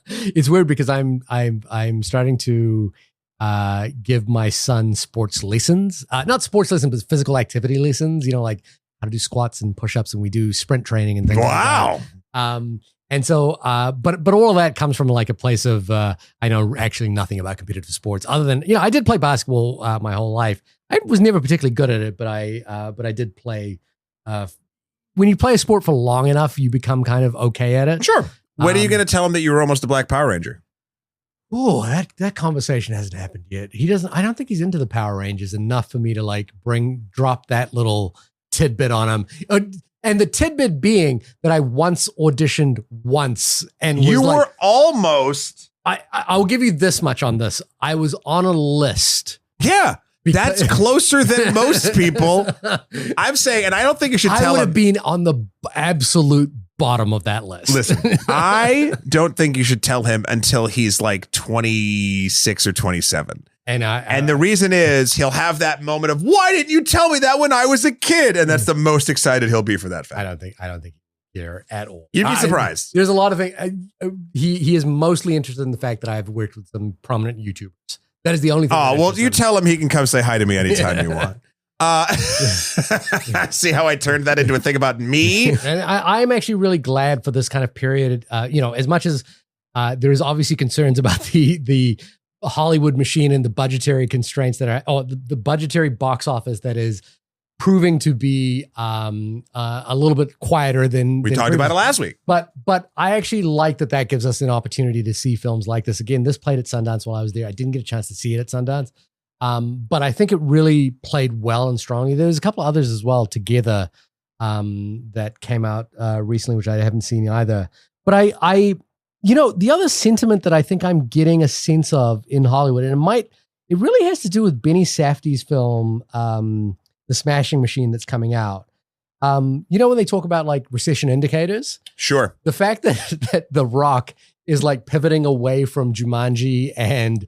It's weird because I'm starting to give my son sports lessons. Not sports lessons, but physical activity lessons. Like how to do squats and push-ups, and we do sprint training and things. Wow. Like that. And so, but all of that comes from a place of, I know actually nothing about competitive sports other than, I did play basketball my whole life. I was never particularly good at it, but I did play, when you play a sport for long enough, you become kind of okay at it. Sure. When are you going to tell him that you were almost a Black Power Ranger? Oh, that conversation hasn't happened yet. I don't think he's into the Power Rangers enough for me to drop that little tidbit on him. And the tidbit being that I once auditioned and you were almost. I'll give you this much on this. I was on a list. Yeah, that's closer than most people. I'm saying, and I don't think you should tell him. I would have been on the absolute bottom of that list. Listen, I don't think you should tell him until he's 26 or 27. And the reason is he'll have that moment of, why didn't you tell me that when I was a kid? And that's the most excited he'll be for that fact. I don't think he's there at all. You'd be surprised. There's a lot of things. He is mostly interested in the fact that I've worked with some prominent YouTubers. That is the only thing. Oh, well, you tell him he can come say hi to me anytime you want. See how I turned that into a thing about me? And I'm actually really glad for this kind of period. As much as there's obviously concerns about the Hollywood machine and the budgetary constraints that are, the budgetary box office that is proving to be a little bit quieter than We talked about it last week. But I actually like that gives us an opportunity to see films like this. Again, this played at Sundance while I was there. I didn't get a chance to see it at Sundance. But I think it really played well and strongly. There's a couple others as well together that came out recently, which I haven't seen either. But I the other sentiment that I think I'm getting a sense of in Hollywood, and it really has to do with Benny Safdie's film, The Smashing Machine, that's coming out. When they talk about like recession indicators, Sure. the fact that The Rock is like pivoting away from Jumanji and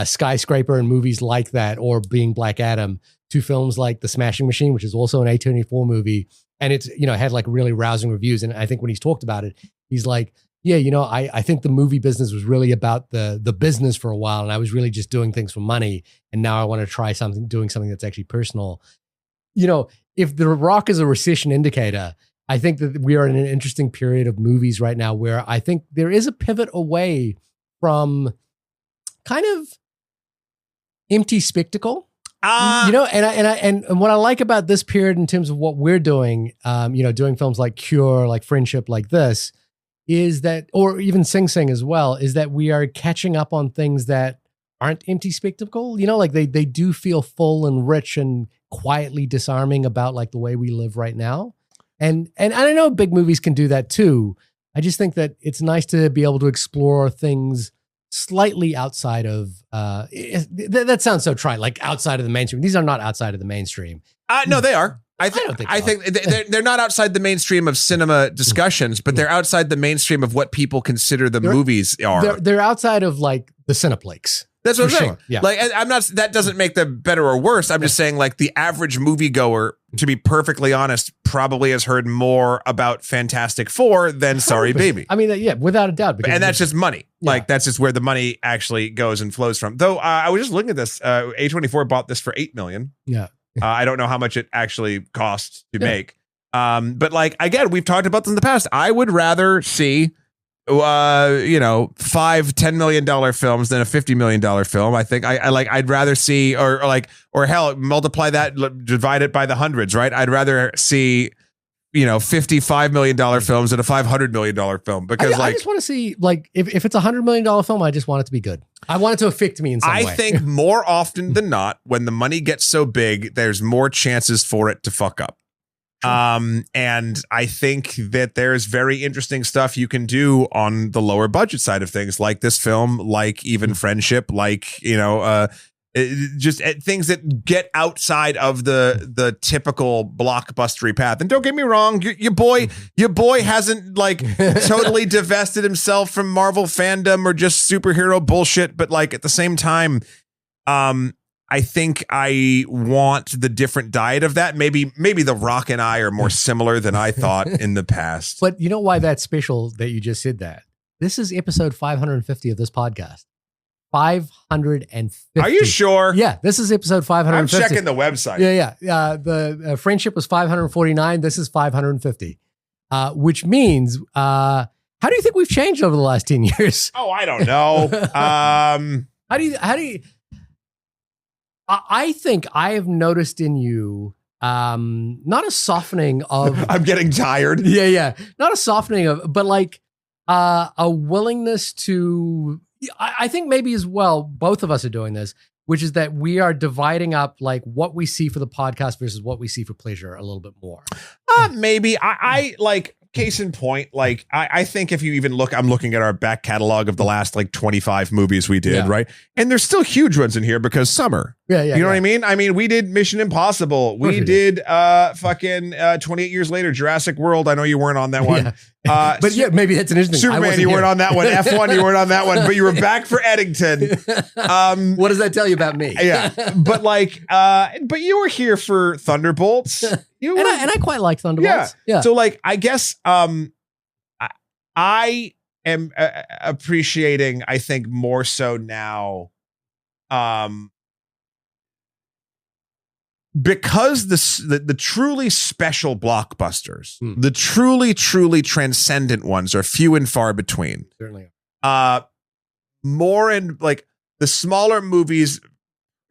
Skyscraper and movies like that, or being Black Adam, to films like The Smashing Machine, which is also an A24 movie, and it's had like really rousing reviews. And I think when he's talked about it, he's like, yeah, I think the movie business was really about the business for a while, and I was really just doing things for money, and now I want to try doing something that's actually personal. If The Rock is a recession indicator, I think that we are in an interesting period of movies right now where I think there is a pivot away from kind of empty spectacle. And what I like about this period in terms of what we're doing, doing films like Cure, like Friendship, like this, is that, or even Sing Sing as well, is that we are catching up on things that aren't empty spectacle. Like they do feel full and rich and quietly disarming about like the way we live right now. And I know big movies can do that too. I just think that it's nice to be able to explore things slightly outside of that sounds so trite, like outside of the mainstream. These are not outside of the mainstream. No, they are. I think they're not outside the mainstream of cinema discussions, but they're outside the mainstream of what people consider the movies are. They're outside of like the Cineplex. That's what I'm saying. Sure. Yeah. Like, I'm not, that doesn't make them better or worse. I'm just saying, like, the average moviegoer, to be perfectly honest, probably has heard more about Fantastic Four than Sorry Baby. I mean, yeah, without a doubt. And that's just money. Yeah. Like, that's just where the money actually goes and flows from. Though I was just looking at this. A24 bought this for $8 million. Yeah. I don't know how much it actually costs to make. But like, again, we've talked about this in the past. I would rather see $5-10 million films than a $50 million film. I think I'd rather see, or hell, multiply that, divide it by the hundreds, right? I'd rather see, $55 million films than a $500 million film, because I just want to see, like, if it's $100 million film, I just want it to be good. I want it to affect me in some way. I think more often than not, when the money gets so big, there's more chances for it to fuck up. Sure. And I think that there's very interesting stuff you can do on the lower budget side of things, like this film, like even Friendship, like, just things that get outside of the typical blockbustery path. And don't get me wrong, your boy hasn't like totally divested himself from Marvel fandom or just superhero bullshit. But like at the same time, I think I want the different diet of that. Maybe The Rock and I are more similar than I thought in the past. But you know why that's special that you just said that? This is episode 550 of this podcast. 550. Are you sure? Yeah, this is episode 550. I'm checking the website. Yeah. The Friendship was 549. This is 550, which means, how do you think we've changed over the last 10 years? Oh, I don't know. How do you? I think I have noticed in you, not a softening of. I'm getting tired. Yeah. Not a softening of, but like a willingness to. I think maybe as well, both of us are doing this, which is that we are dividing up like what we see for the podcast versus what we see for pleasure a little bit more. Maybe I like, case in point, like I think if you even look, I'm looking at our back catalog of the last like 25 movies we did, right? And there's still huge ones in here because summer. Yeah. You know what I mean? I mean, we did Mission Impossible. We did 28 years later, Jurassic World. I know you weren't on that one. But yeah, maybe that's an interesting. Superman, you weren't on that one. F1, you weren't on that one, but you were back for Eddington. What does that tell you about me? Yeah, but like, but you were here for Thunderbolts. You were, and I quite like Thunderbolts. Yeah. So like, I guess I am appreciating, I think, more so now, because the truly special blockbusters, the truly transcendent ones are few and far between. Certainly. More and like the smaller movies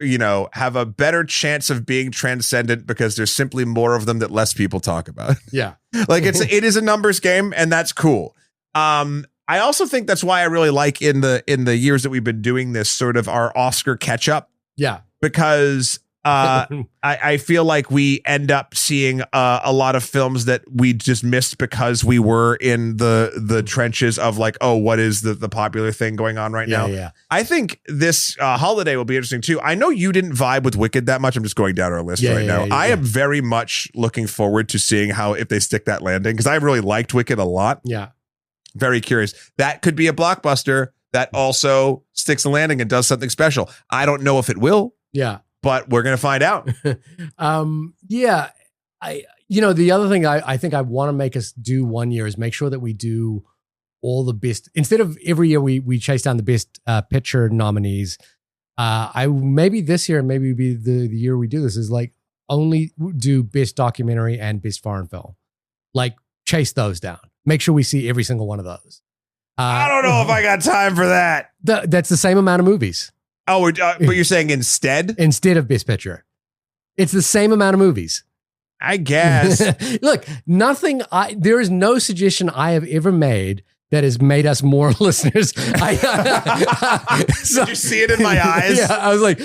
have a better chance of being transcendent because there's simply more of them that less people talk about. Yeah. Like it is a numbers game, and that's cool. I also think that's why I really like in the years that we've been doing this sort of our Oscar catch up. Yeah. Because I feel like we end up seeing a lot of films that we just missed because we were in the trenches of like, oh, what is the popular thing going on right now? Yeah. I think this holiday will be interesting too. I know you didn't vibe with Wicked that much. I'm just going down our list now. I am very much looking forward to seeing if they stick that landing, because I really liked Wicked a lot. Yeah. Very curious. That could be a blockbuster that also sticks a landing and does something special. I don't know if it will. Yeah. But we're going to find out. Yeah. The other thing I think I want to make us do one year is make sure that we do all the best, instead of every year we chase down the best picture nominees. Maybe this year, maybe be the year we do this is like only do best documentary and best foreign film. Like chase those down. Make sure we see every single one of those. I don't know if I got time for that. That's the same amount of movies. Oh, but you're saying instead of best picture, it's the same amount of movies. I guess. Look, there is no suggestion I have ever made that has made us more listeners. Did you see it in my eyes? Yeah, I was like,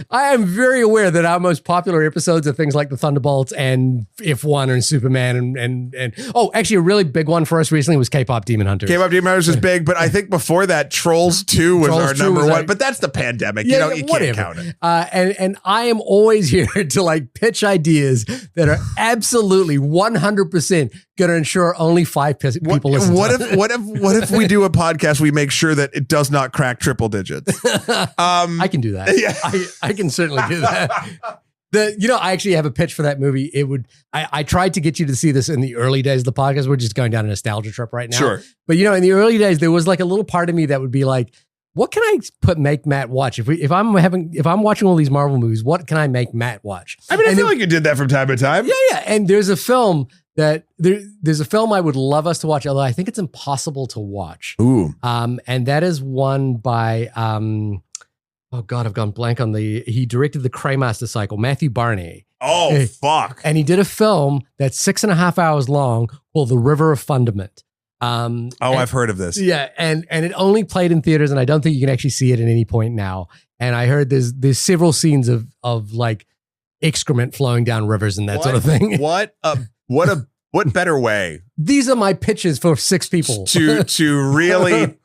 I am very aware that our most popular episodes are things like the Thunderbolts and F1 and Superman and oh, actually a really big one for us recently was K-pop Demon Hunters. K-pop Demon Hunters was big, but I think before that, Trolls 2 was our number one. But that's the pandemic. You can't count it. And I am always here to like pitch ideas that are absolutely 100% going to ensure only 5 people listen. What if we do a podcast? We make sure that it does not crack triple digits. I can do that. Yeah. I can certainly do that. I actually have a pitch for that movie. I tried to get you to see this in the early days of the podcast. We're just going down a nostalgia trip right now. Sure. But in the early days, there was like a little part of me that would be like, what can I make Matt watch? If I'm watching all these Marvel movies, what can I make Matt watch? I mean, I feel like you did that from time to time. Yeah. And there's a film there's a film I would love us to watch, although I think it's impossible to watch. Ooh. And that is one by oh God, I've gone blank on he directed the Craymaster Cycle, Matthew Barney. Oh, fuck. And he did a film that's 6.5 hours long called The River of Fundament. I've heard of this. Yeah, and it only played in theaters, and I don't think you can actually see it at any point now. And I heard there's several scenes of like excrement flowing down rivers and that sort of thing. What better way? These are my pitches for 6 people. to really,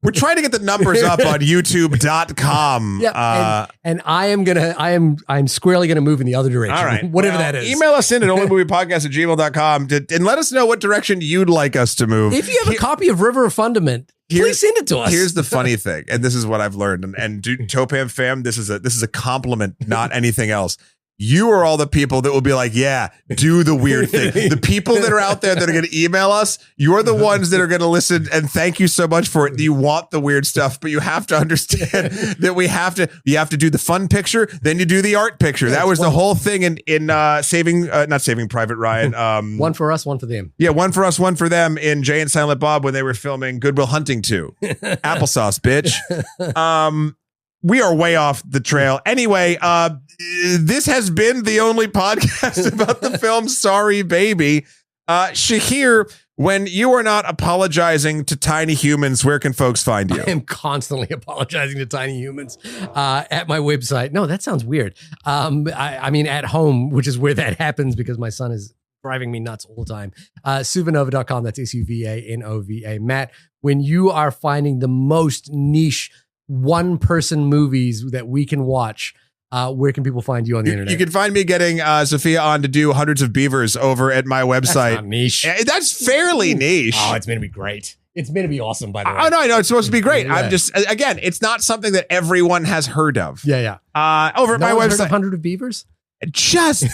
we're trying to get the numbers up on youtube.com. Yeah. And I'm squarely going to move in the other direction. All right. Whatever that is. Email us in at onlymoviepodcast@gmail.com and let us know what direction you'd like us to move. If you have a copy of River of Fundament, please send it to us. Here's the funny thing. And this is what I've learned. And Topam fam, this is a compliment, not anything else. You are all the people that will be like, yeah, do the weird thing. The people that are out there that are going to email us, you're the ones that are going to listen. And thank you so much for it. You want the weird stuff, but you have to understand that you have to do the fun picture. Then you do the art picture. That was the whole thing in not Saving Private Ryan. One for us, one for them. Yeah. One for us, one for them in Jay and Silent Bob when they were filming Good Will Hunting 2. Applesauce, bitch. We are way off the trail. Anyway, this has been the only podcast about the film Sorry Baby. Shahir, when you are not apologizing to tiny humans, where can folks find you? I am constantly apologizing to tiny humans at my website. No, that sounds weird. I mean, at home, which is where that happens because my son is driving me nuts all the time. Suvanova.com. That's SUVANOVA. Matt, when you are finding the most niche one-person movies that we can watch, where can people find you on the internet? You can find me getting Sophia on to do Hundreds of Beavers over at my website. That's not niche. That's fairly niche. Oh, it's going to be great. It's going to be awesome, by the way. Oh, no, I know. It's supposed to be great. Yeah. I'm just, again, it's not something that everyone has heard of. Yeah. Over at my website. Heard of Hundred of Beavers? Just,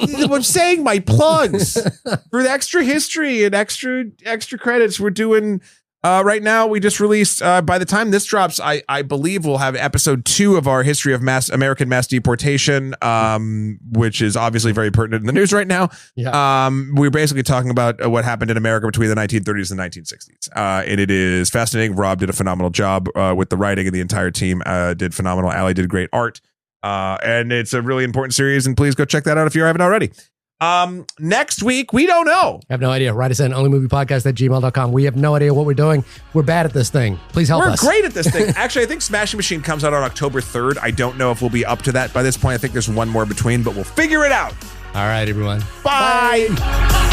I'm saying my plugs for the extra history and extra credits. We're doing... right now, we just released, by the time this drops, I believe we'll have episode 2 of our history of American mass deportation, which is obviously very pertinent in the news right now. Yeah. We're basically talking about what happened in America between the 1930s and the 1960s. And it is fascinating. Rob did a phenomenal job with the writing, and the entire team did phenomenal. Allie did great art. And it's a really important series, and please go check that out if you haven't already. Next week, we don't know. I have no idea. Write us in onlymoviepodcast@gmail.com. We have no idea what we're doing. We're bad at this thing. Please help us. We're great at this thing. Actually, I think Smashing Machine comes out on October 3rd. I don't know if we'll be up to that by this point. I think there's one more between, but we'll figure it out. All right, everyone. Bye.